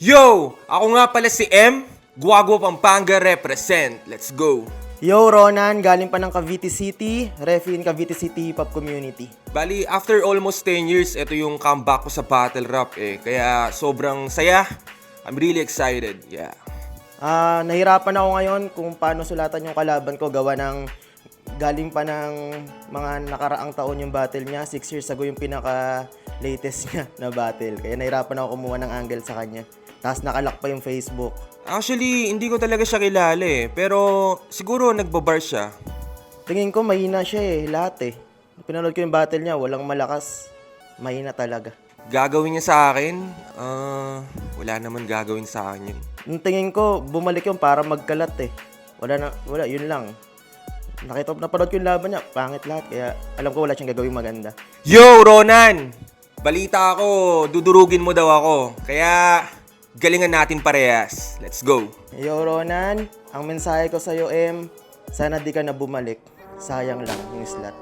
Yo! Ako nga pala si M. Guagua Pampanga represent. Let's go! Yo, Ronan, galing pa ng Cavite City, refi in Cavite City Hip Hop Community. Bali, after almost 10 years, ito yung comeback ko sa battle rap eh. Kaya sobrang saya. I'm really excited. Yeah. Nahirapan ako ngayon kung paano sulatan yung kalaban ko gawa ng galing pa ng mga nakaraang taon yung battle niya. 6 years ago yung pinaka-latest niya na battle. Kaya nahirapan ako kumuha ng angle sa kanya. Tapos nakalock pa yung Facebook. Actually, hindi ko talaga siya kilala eh. Pero siguro nagbabar siya. Tingin ko mahina siya eh, lahat eh. Pinanood ko yung battle niya, walang malakas. Mahina talaga. Gagawin niya sa akin? Wala naman gagawin sa akin yun. Yung tingin ko, bumalik yung para magkalat eh. Wala, yun lang. Napanood ko yung laban niya, pangit lahat. Kaya alam ko wala siyang gagawin maganda. Yo, Ronan! Balita ako, dudurugin mo daw ako. Kaya, galingan natin parehas. Let's go! Yo, Ronan, ang mensahe ko sa'yo, M, sana di ka na bumalik. Sayang lang yung slot.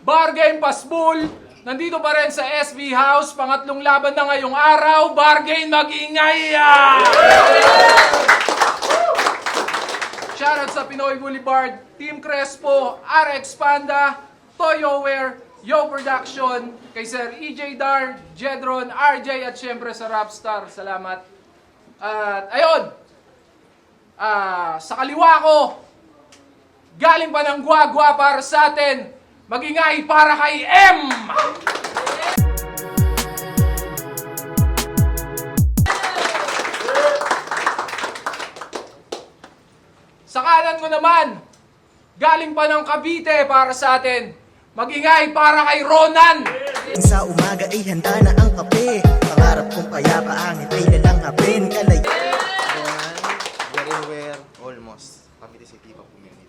Bar Game Pasbul, nandito pa rin sa SB House, pangatlong laban na ngayong araw. Bar Game, mag-ingay! Shoutout sa Pinoy Boulevard, Team Crespo, RX Panda, Toyoware, Yo Production, kay Sir EJ Dar, Jedron, RJ at syempre sa Rapstar. Salamat. At ayun, sa kaliwa ko, galing pa ng Guagua para sa atin. Mag-ingay para kay M! Sa kanan ko naman, galing pa ng Cavite para sa atin. Mag-ingay para kay Ronan! Sa umaga ay handa na ang kape. Pangarap kong payapa ang itay na lang hapin. Kalay. Everywhere, almost. Cavite City Hip Hop Community.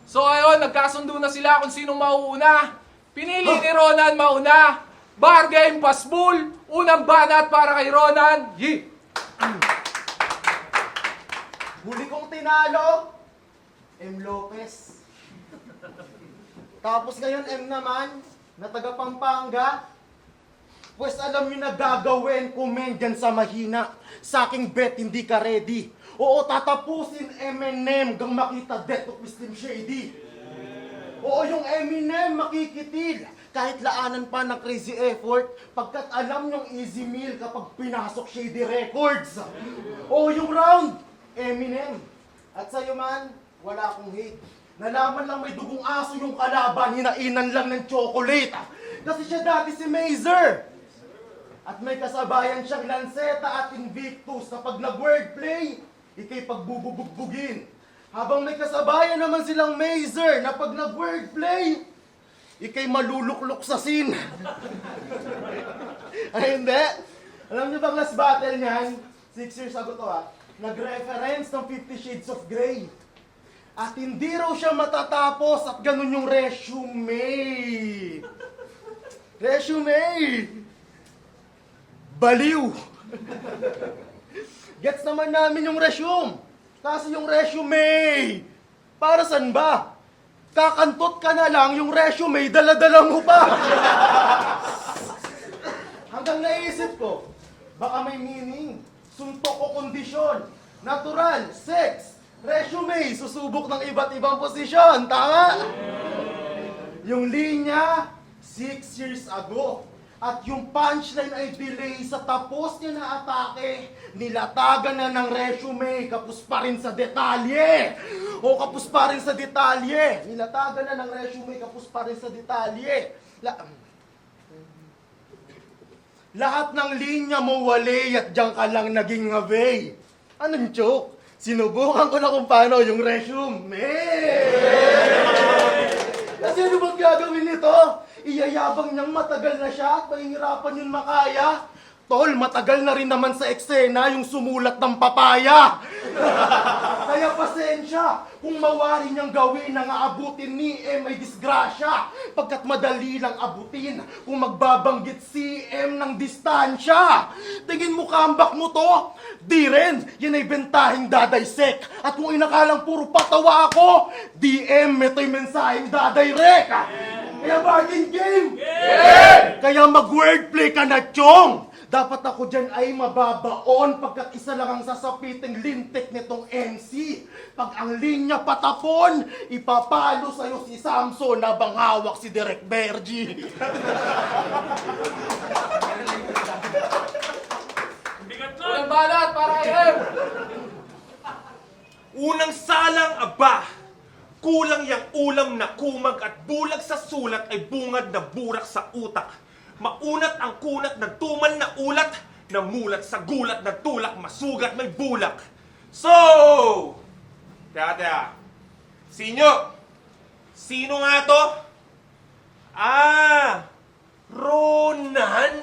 So ayun, nagkasundo na sila kung sino mauuna. Pinili ni Ronan mauna. Bar Game Pasbul, unang banat para kay Ronan. Yee! Huli kong tinalo, M. Lopez. Tapos ngayon, M naman, na taga Pampanga. Pues alam nyo na gagawin ko, men, dyan sa mahina. Sa aking bet, hindi ka ready. Oo, tatapusin Eminem gang makita Death of Slim Shady. Oo, yung Eminem makikitil. Kahit laanan pa ng crazy effort, pagkat alam yung easy meal kapag pinasok Shady Records. Oo, yung round, Eminem. At sa'yo man, wala akong hate. Nalaman lang may dugong aso yung kalaban, hinainan lang ng chocolate. Kasi siya dati si Mazer. At may kasabayan siyang Lanceta at Invictus na pag nag-wordplay, ikay pagbubugbugin. Habang may kasabayan naman silang Mazer na pag nag-wordplay, ikay maluluklok sa scene. Ay hindi. Alam niyo bang last battle niyan? 6 years ago to nag-reference ng 50 Shades of Grey. At hindi raw siya matatapos at ganun yung resume. Resume! Baliw! Gets naman namin yung resume. Kasi yung resume, para saan ba? Kakantot ka na lang, yung resume, dala-dala mo pa. Hanggang naisip ko, baka may meaning. Suntok o kondisyon. Natural, sex, resume, susubok ng iba't ibang posisyon. Tama? Yung linya, 6 years ago. At yung punchline ay delay sa tapos niya na atake. Nilatagan na ng resume, kapos pa rin sa detalye. O kapos pa rin sa detalye. Nilatagan na ng resume, kapos pa rin sa detalye. Lahat ng linya mo wali at diyan ka lang naging ngabay. Anong joke? Sinubukan ko na kung paano yung resume. Kasi ano bang gagawin nito? Iyayabang niyang matagal na siya at mahihirapan yun makaya. Tol, matagal na rin naman sa eksena yung sumulat ng papaya. Kaya pasensya kung mawari niyang gawin na aabutin ni M ay disgrasya. Pagkat madali lang abutin kung magbabanggit si M ng distansya. Tingin mo comeback mo to? Di rin, yan ay bentahing dadaysek. At kung inakalang puro patawa ako, DM, ito'y mensaheng dadirect. Kaya bargain game! Yeah! Kaya mag-wordplay ka na, Chong! Dapat ako dyan ay mababaon pagkat isa lang ang sasapiting lintik nitong MC. Pag ang linya patapon, ipapalo sa'yo si Samson habang hawak si Derek Bergie. Unang balat para kay Em. Unang salang aba, kulang yang ulam na kumag at bulag sa sulat ay bungad na burak sa utak. Maunat ang kunat ng tumal na ulat, namulat sa gulat na tulak, masugat may bulak. So, teka, sino nga to? Ronan?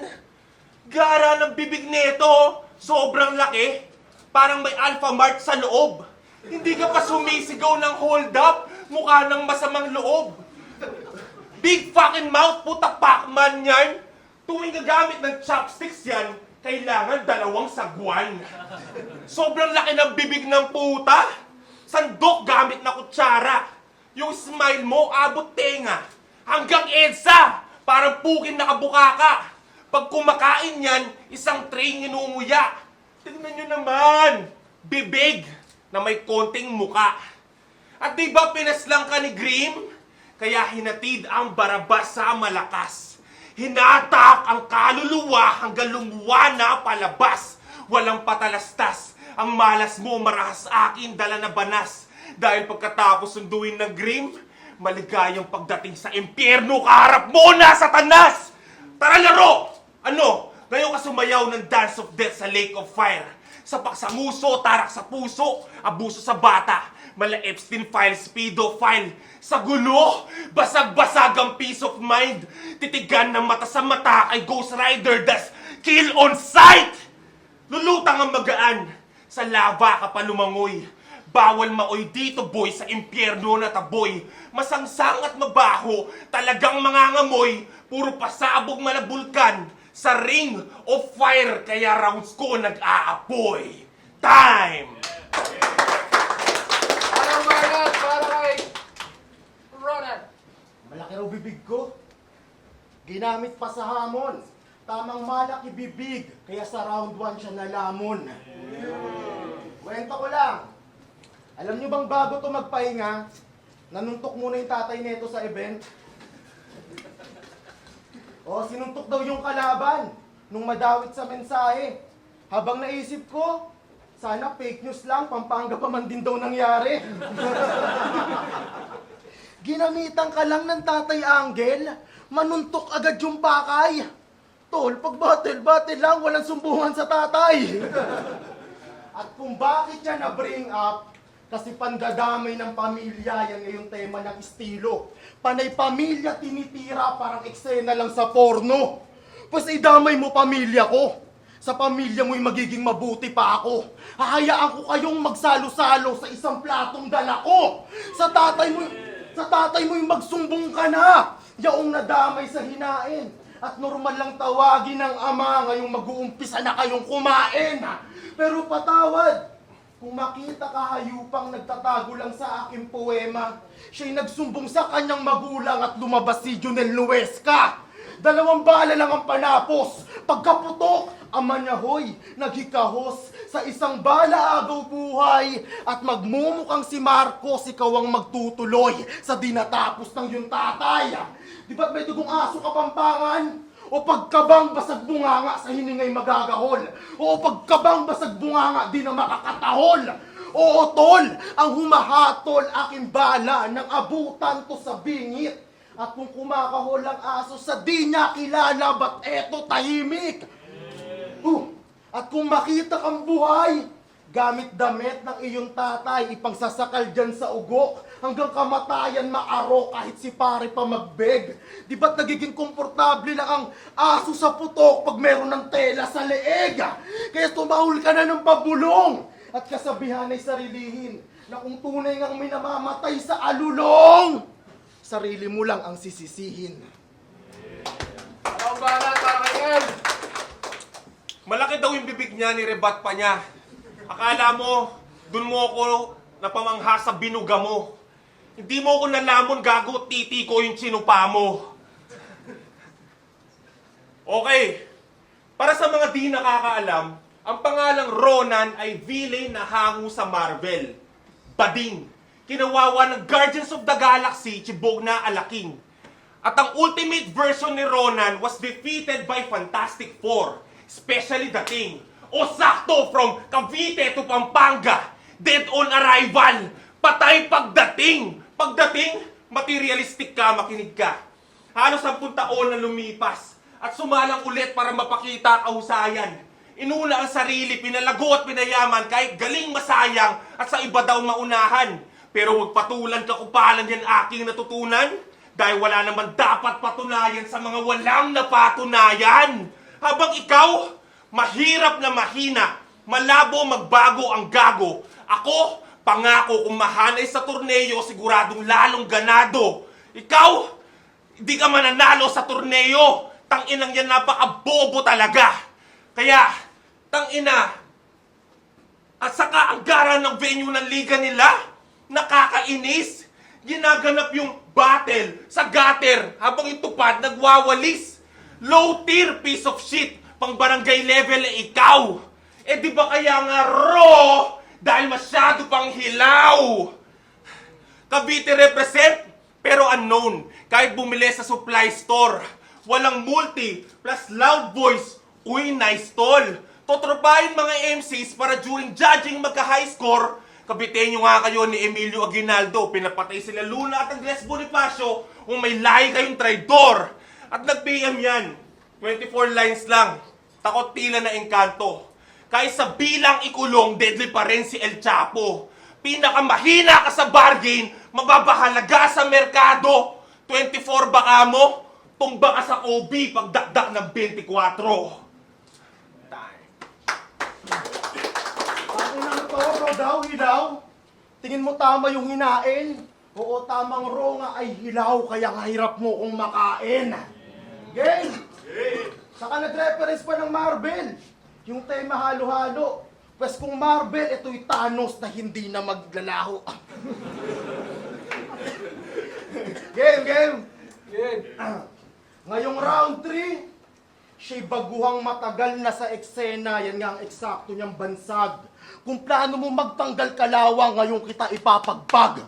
Gara ng bibig nito, sobrang laki, parang may Alphamart sa loob. Hindi ka pa sumisigaw ng hold up, mukha ng masamang loob. Big fucking mouth, puta Pacman yan. Tuwing gagamit ng chopsticks yan, kailangan 2 sagwan. Sobrang laki ng bibig ng puta. Sandok gamit na kutsara. Yung smile mo, abot tenga. Hanggang EDSA, parang pukin nakabuka ka. Pag kumakain yan, isang tray nginunguya. Tingnan nyo naman, bibig na may konting muka. At di ba pinaslang ka ni Grim? Kaya hinatid ang Barabas sa malakas. Hinatak ang kaluluwa hanggang lumuwa na palabas. Walang patalastas. Ang malas mo marahas akin, dala na banas. Dahil pagkatapos sunduin ng Grim, maligayang pagdating sa impyerno, kaharap mo na, Satanas! Tara laro! Ano? Ngayon ka sumayaw ng Dance of Death sa Lake of Fire. Sapak sa nguso, tarak sa puso, abuso sa bata. Mala Epstein files, pedophile. Sa gulo, basag-basag ang peace of mind. Titigan ng mata sa mata kay Ghost Rider, das kill on sight! Lulutang ang magaan, sa lava ka pa lumangoy. Bawal maoy dito, boy, sa impyerno na taboy. Masangsang at mabaho, talagang mangangamoy. Puro pasabog malabulkan. Sa ring of fire, kaya rounds ko nag-aapoy. Time! Unang balat para kay Ronan. Malaki raw bibig ko. Ginamit pa sa hamon. Tamang malaki bibig, kaya sa round 1 siya nalamon. Kwento ko lang. Alam nyo bang bago to magpahinga, nanuntok muna yung tatay neto sa event? O, sinuntok daw yung kalaban nung madawit sa mensahe. Habang naisip ko, sana fake news lang, Pampanga pa man din daw nangyari. Ginamitan ka lang ng tatay Angel, manuntok agad yung pakay. Tol, pag battle lang, walang sumbungan sa tatay. At kung bakit niya na-bring up, kasi pandadamay ng pamilya, yan ngayong tema ng estilo. Panay pamilya tinitira, parang eksena lang sa porno. Pues idamay mo pamilya ko. Sa pamilya mo'y magiging mabuti pa ako. Hahayaan ko kayong magsalo-salo sa isang platong dala ko. Sa tatay mo'y magsumbong ka na. Yaong nadamay sa hinain. At normal lang tawagin ng ama ngayong mag-uumpisa na kayong kumain. Pero patawad. Kung makita ka hayupang nagtatago lang sa aking poema, siya'y nagsumbong sa kanyang magulang at lumabas si Junel Nuesca. 2 bala lang ang panapos. Pagkaputok, ama niya hoy, naghikahos. Sa isang bala agaw buhay at magmumukhang si Marcos, ikaw ang magtutuloy sa dinatapos ng iyong tatay. Di ba't may dugong aso kapampangan? O pagkabang basag bunganga sa hiningay magagahol. O pagkabang basag bunganga di na makakatahol. Oo tol, ang humahatol aking bala nang abutan to sa bingit. At kung kumakahol ang aso sa di niya kilala, ba't eto tahimik? At kung makita kang buhay, gamit damit ng iyong tatay, ipangsasakal dyan sa ugok, hanggang kamatayan maaro kahit si pare pa magbeg. Di ba't nagiging komportable lang ang aso sa putok pag meron ng tela sa leeg? Kaya tumahol ka na ng pabulong at kasabihan ay sarilihin na kung tunay ngang minamamatay sa alulong, sarili mo lang ang sisisihin. Unang balat para kay Em. Malaki daw yung bibig niya, nirebat pa niya. Akala mo, dun mo ako napamangha sa binuga mo. Hindi mo ako nalamon, gago, titi ko yung sinupa mo. Okay. Para sa mga di nakakaalam, ang pangalang Ronan ay villain na hango sa Marvel. Bading. Kinawawa ng Guardians of the Galaxy, Chibog na Alaking. At ang ultimate version ni Ronan was defeated by Fantastic Four, especially the Thing. O sakto from Cavite to Pampanga, dead on arrival, patay pagdating. Pagdating, materialistic ka, makinig ka. Halos 10 taon na lumipas at sumalang ulit para mapakita kahusayan. Inuna ang sarili, pinalago at pinayaman kahit galing masayang at sa iba daw maunahan. Pero huwag patulan kakupalan yan aking natutunan dahil wala naman dapat patunayan sa mga walang napatunayan. Habang ikaw, mahirap na mahina, malabo magbago ang gago. Ako, pangako kung mahanay sa torneo, siguradong lalong ganado. Ikaw, di ka mananalo sa torneo. Tanginang yan napakabobo talaga. Kaya, tangina, at saka ang gara ng venue ng liga nila, nakakainis. Ginaganap yung battle sa gutter habang itupad nagwawalis. Low tier piece of shit, pang barangay level ikaw. Eh di ba kaya nga raw dahil masyado pang hilaw. Cavite represent pero unknown. Kahit bumili sa supply store, walang multi plus loud voice. Uy, nice tol. Totropahin mga MCs para during judging magka-high score. Kabitenyo nga kayo ni Emilio Aguinaldo. Pinapatay sila Luna at Andres Bonifacio kung may lahi kayong traidor. At nag-PM yan. 24 lines lang. Takot tila na engkanto. Kahit sa bilang ikulong, deadly pa rin si El Chapo. Pinakamahina ka sa bargain, mababahalaga sa merkado. 24 baka mo, tumba ka sa OB pagdakdak ng 24. Daw, hilaw. Tingin mo tama yung hinain? Oo, tamang ronga ay hilaw, kaya nga hirap mo kong makain. Game! Saka nag-reference pa ng Marvel. Yung tema halo-halo. Pwes kung Marvel, ito'y Thanos na hindi na maglalaho. Game! Ngayong round 3, siya'y baguhang matagal na sa eksena. Yan nga ang eksakto niyang bansag. Kung plano mo magtanggal kalawang, ngayon kita ipapagpag.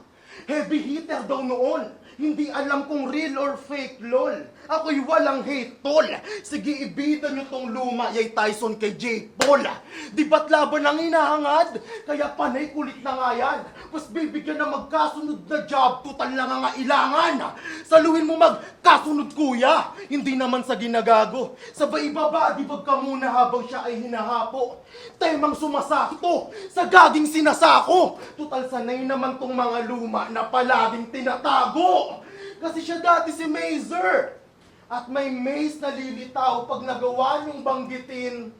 Heavy hitter daw noon. Hindi alam kung real or fake, lol. Ako'y walang hate, tol. Sige, ibida nyo tong luma, yay Tyson kay Jake Paul. Di ba't laban ang hinahangad? Kaya panay kulit na nga yan. Mas bibigyan na magkasunod na job, tutal na nga ilangan. Saluhin mo magkasunod, kuya. Hindi naman sa ginagago. Sabay ibaba, di bag ka muna habang siya ay hinahapo. Temang sumasakto, sa gaging sinasako. Tutal sanay naman tong mga luma na palaging tinatago. Kasi siya dati si Mazer. At may maze na lilitaw pag nagawa niyong banggitin.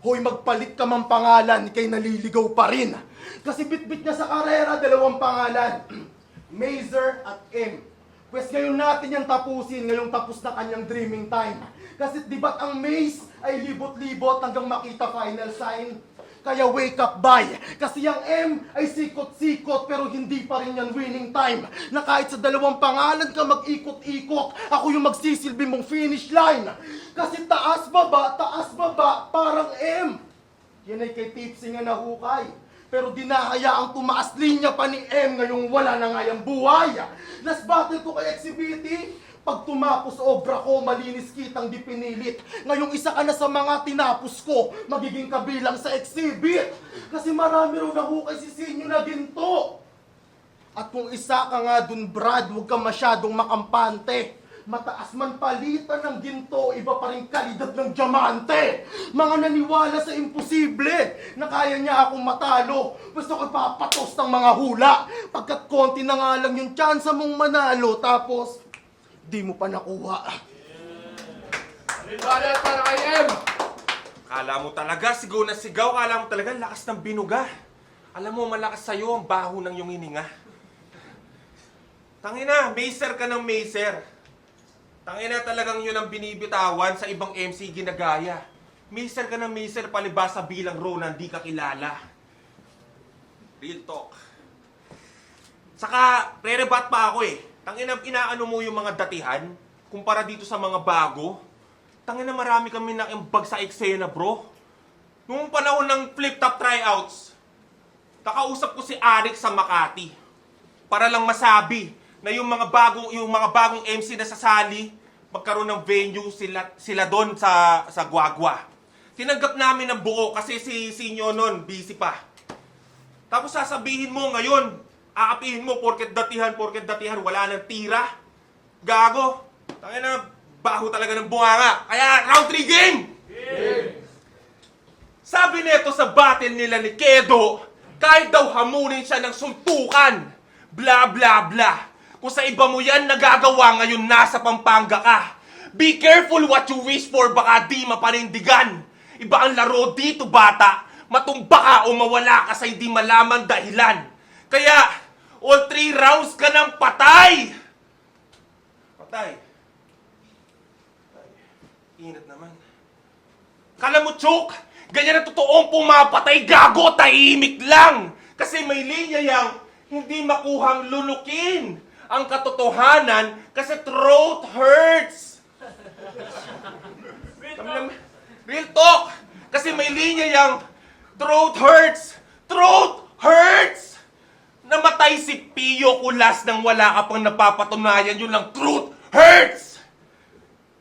Hoy, magpalit ka mang pangalan, kay naliligaw pa rin. Kasi bitbit niya sa karera, 2 pangalan. Mazer at M. Pwes ngayon natin yan tapusin, ngayong tapos na kanyang dreaming time. Kasi di ba't ang maze ay libot-libot hanggang makita final sign? Kaya wake up, bye. Kasi yung M ay sikot-sikot pero hindi pa rin yan winning time. Na kahit sa 2 pangalan ka mag-ikot-ikot, ako yung magsisilbi mong finish line. Kasi taas-baba, parang M. Yan ay kay Tipsy nga nahukay. Pero dinahayaang tumaas linya pa ni M ngayong wala na nga yung buhay. Last battle ko kay XCBT. Pag tumapos obra ko, malinis kitang di pinilit. Ngayong isa ka na sa mga tinapos ko, magiging kabilang sa exhibit. Kasi marami rin nahukay si Sinyo na ginto. At kung isa ka nga dun, Brad, huwag ka masyadong makampante. Mataas man palitan ng ginto, iba pa rin kalidad ng diamante. Mga naniwala sa imposible na kaya niya akong matalo. Gusto ko papatos ng mga hula. Pagkat konti na nga lang yung tsansa mong manalo, tapos di mo pa nakuha. Balat para kay M! Kala mo talaga, sigaw na sigaw. Kala mo talaga, lakas ng binuga. Alam mo, malakas sa'yo ang baho ng iyong hininga. Tangina, maser ka ng maser. Tangina talagang yun ang binibitawan sa ibang MC ginagaya. Maser ka ng maser, palibasa bilang Ronan, di ka kilala. Real talk. Saka, re-rebat pa ako eh. Tangina, inaano mo yung mga datihan kumpara dito sa mga bago. Tangina na marami kami nakimbag sa eksena, bro. Noong panahon ng flip-top tryouts, nakausap ko si Arik sa Makati para lang masabi na yung mga bagong MC na sasali, magkaroon ng venue sila doon sa Guagua. Tinanggap namin ng buo kasi si Sinyo noon busy pa. Tapos sasabihin mo ngayon, aapihin mo porket datihan, wala nang tira. Gago. Tangina, baho talaga ng bunganga. Kaya round 3 game! Sabi nito sa battle nila ni Kedo, kahit daw hamunin siya ng suntukan. Bla bla bla. Kung sa iba mo yan nagagawa ngayon nasa Pampanga ka. Be careful what you wish for, baka di mapanindigan. Iba ang laro dito, bata. Matumba ka o mawala ka sa hindi malaman dahilan. Kaya, all 3 rounds ka ng patay! Patay. Init naman. Kala mo, Chok, ganyan ang totoong pumapatay, gago, tahimik lang. Kasi may linya yang hindi makuhang lunukin ang katotohanan kasi throat hurts. Real talk! Kasi may linya yang throat hurts. Throat hurts! Namatay si Pio Kulas nang wala ka pang napapatunayan, yun lang, truth hurts!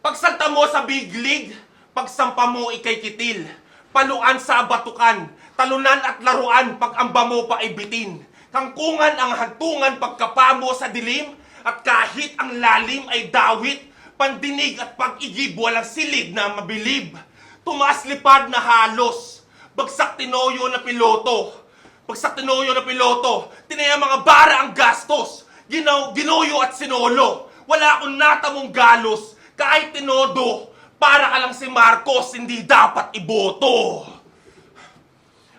Pagsalta mo sa big league, pagsampa mo ikay kitil. Paluan sa batukan, talunan at laruan pag amba mo pa ibitin. Kangkungan ang hantungan pagkapa mo sa dilim, at kahit ang lalim ay dawit, pandinig at pag-igib walang silid na mabilib. Tumaas lipad na halos, bagsak tinoyo na piloto. Bagsak tinoyo na piloto, tinaya mga bara ang gastos. Ginoyo at sinolo, wala akong natamong galos. Kahit tinodo, para ka lang si Marcos, hindi dapat iboto.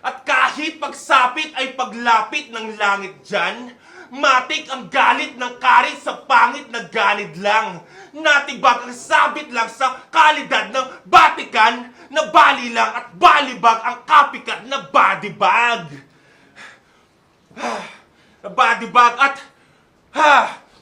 At kahit pagsapit ay paglapit ng langit dyan, matik ang galit ng karit sa pangit na ganid lang. Natibag ang sabit lang sa kalidad ng batikan, na bali lang at balibag ang kapikat na bodybag. Na bodybag at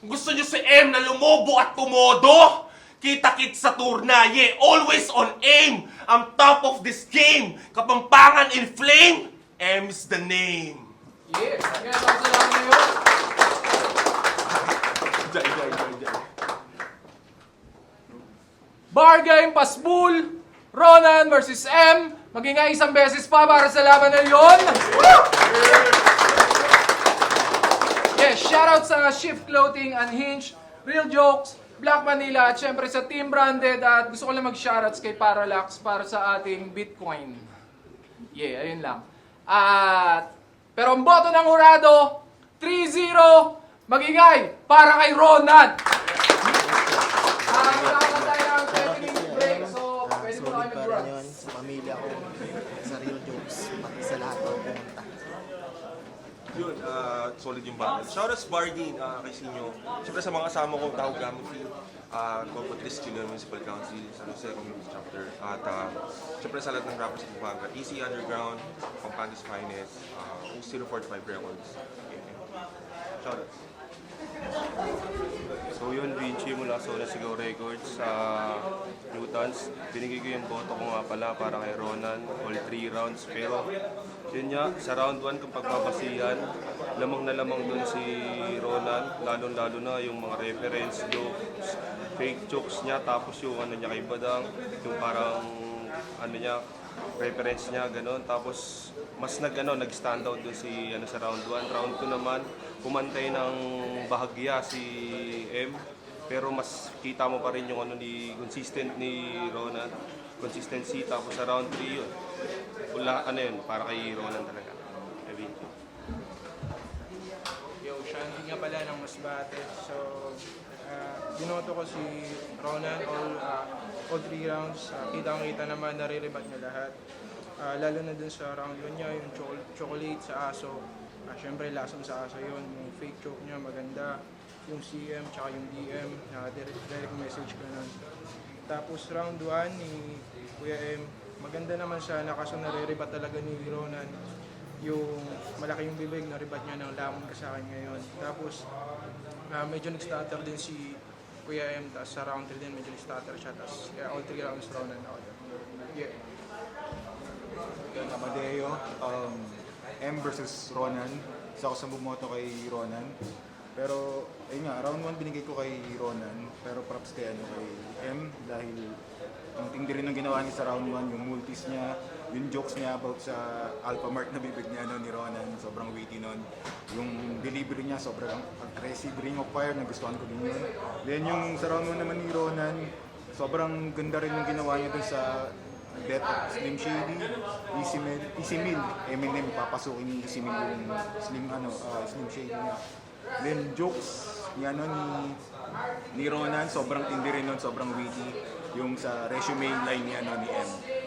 gusto nyo si M na lumobo at tumodo? Kita-kit sa turnaye, always on aim. I'm top of this game. Kapampangan in flame, M is the name. Yeah, kaya salamat ngayon. Jai. Bar game, Pasbul, Ronan versus M. Maging nga isang beses pa para sa laban na yun. Yeah, shoutout sa Shift Clothing, Unhinged, Real Jokes, Black Manila, at syempre sa Team Branded, at gusto ko lang mag-shoutouts kay Parallax para sa ating Bitcoin. Yeah, ayun lang. At pero ang boto ng hurado, 3-0, magingay para kay Ronan. Magkakaroon tayo ng 20-minute break, so pwede mo Solid kami para mag-run. yun sa pamilya ko, sa Real Jokes, pati sa lahat ng pumunta. Yun, solid yung battle. Shoutout sa Bardeen, kay Sinyo. Siyempre sa mga kasama ko, Tao Gamufi, Corporate Distiller Municipal Council, San Jose Community Chapter, at siyempre sa lahat ng rappers ng Pampanga, EC Underground, Pampanga's Finest, 045 Records. Shoutout. So yun, Vinci mula sa Una Sigaw Records sa Newtons. Binigay ko yung boto ko nga pala para kay Ronan, all 3 rounds. Pero yun nga, sa round 1 kung pagbabasihan, lamang na lamang doon si Ronan, lalo na yung mga reference jokes, fake jokes niya, tapos yung ano niya kay Badang, yung parang ano niya, reference niya, gano'n. Tapos mas nag-stand out doon si sa round 1. Round 2 naman, pumantay ng bahagya si M, pero mas kita mo pa rin yung consistent ni Ronan, consistency. Tapos sa round 3 yun, wala, yun, para kay Ronan talaga. Eventually. Yo, Shanti nga pala ng Masbate. So, binoto ko si Ronan all 3 rounds. Kitang-kita naman, nariribat niya lahat. Lalo na dun sa round 1 niya, yung chocolate sa aso. Siyempre, lasang sa aso yun. Yung fake joke niya, maganda. Yung CM, tsaka yung DM, direct message ko nun. Tapos round 1 ni Kuya M, maganda naman siya, kaso nariribat talaga ni Ronan. Yung malaki yung bibig, naribat niya ng lamon ka sa akin ngayon. Tapos medyo nag-stutter din si Kuya M, tapos sa round 3 din medyo stutter siya, tapos kaya all 3 rounds Ronan ako doon. Yeah. Yan, Amadeo, M versus Ronan. Isa ako sa bumoto kay Ronan. Pero, ayun nga, round 1 binigay ko kay Ronan. Pero props kay, kay M dahil ang tindi rin ng ginawa niya sa round 1, yung multis niya, yung jokes niya about sa Alpha Mart na bibig niya ni Ronan, sobrang witty nun. Yung delivery niya, sobrang aggressive, ring of fire, nagustuhan ko din yun. Then yung sa round 1 naman ni Ronan, sobrang ganda rin yung ginawa niya dun sa Death of Slim Shady, Easy Mill, Eminem, papasukin ni Easy Mill yung Slim Shady niya. Then jokes niya ni Ronan, sobrang tindi rin nun, sobrang witty. Yung sa resume line ni M.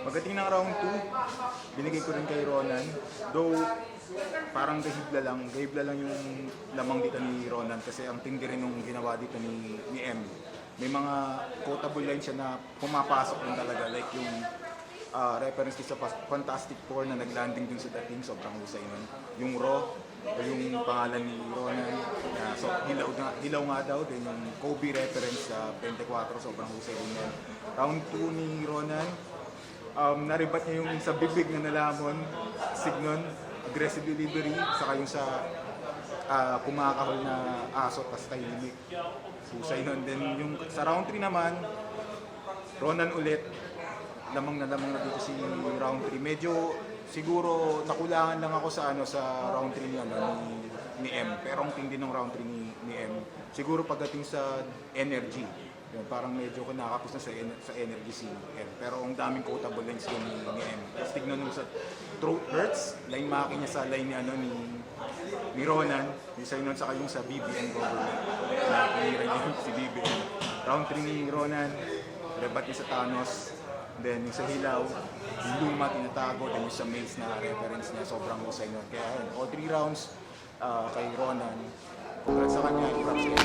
Pagdating ng round 2, binigay ko rin kay Ronan. Though parang gahibla lang yung lamang dito ni Ronan kasi ang tindi rin nung ginawa dito ni M. May mga quotable lines siya na pumapasok din talaga, like yung reference sa Fantastic Four na naglanding dun sa dating, sobrang husay nun. Yung Raw, yung pangalan ni Ronan, na hilaw nga daw, din yung Kobe reference sa 24, sobrang husay din yan. Round 2 ni Ronan, naribat niya yung sa bibig na nalamon, signon, aggressive delivery, saka yung sa kumakahol na aso, tas tahimik. Husay nun. Then yung sa round 3 naman, Ronan ulit, lamang na dito si round 3. Medyo siguro nakulangan lang ako sa round 3 ni M. Pero ang tindi ng round 3 ni M. Siguro pagdating sa energy. Yun, parang medyo nakakapos na sa energy si M. Pero ang daming quotable lines din ni M. Tapos tignan mo sa throat hurts, line maki niya sa line ni Ronan. Yung sa saka yung sa BBN government. Pinira niya si BBN. Round 3 ni Ronan, rebat niya sa Thanos. Then yung sa Hilaw, yung luma tinatago, then yung sa Maze na reference niya, sobrang husay nun. Kaya all 3 rounds kay Ronan. Congrats sa kanya, props kay